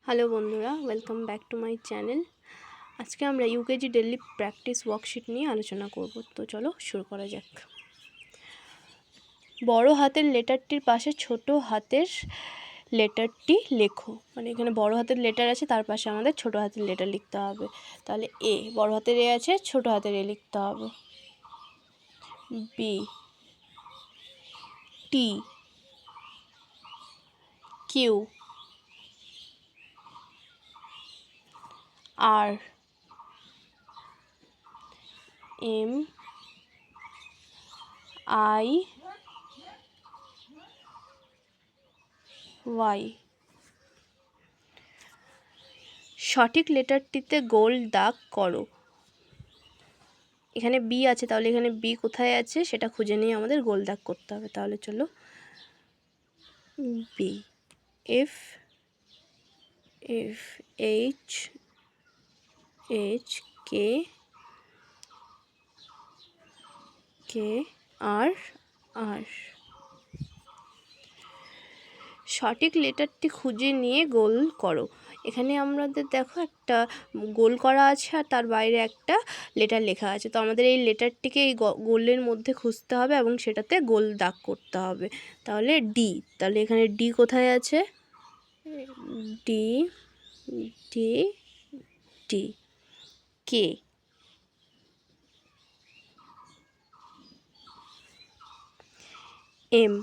Hello বন্ধুরা, welcome back to my channel. আজকে আমরা ইউকেজি ডেইলি প্র্যাকটিস ওয়ার্কশিট নিয়ে আলোচনা করব। তো চলো শুরু করা যাক। বড় হাতের লেটারটির পাশে ছোট হাতের লেটারটি লেখো। মানে এখানে বড় হাতের লেটার আছে, তার পাশে আমাদের ছোট হাতের লেটার লিখতে হবে। তাহলে এ, বড় হাতের এ আছে, ছোট হাতের এ লিখতে হবে। B, T, Q, R, M, I, Y. সঠিক লেটারটিতে গোল দাগ করো। এখানে বি আছে, তাহলে এখানে বি কোথায় আছে সেটা খুঁজে নিয়ে আমাদের গোল দাগ করতে হবে। তাহলে চলো, B, F, F, H, H, K, K, R, R. সঠিক লেটারটি খুঁজে নিয়ে গোল করো। এখানে আমাদের দেখো একটা গোল করা আছে আর তার বাইরে একটা লেটার লেখা আছে। তো আমাদের এই লেটারটিকে এই গোলের মধ্যে খুঁজতে হবে এবং সেটাতে গোল দাগ করতে হবে। তাহলে ডি, তাহলে এখানে ডি কোথায় আছে? D, D, D. K, M,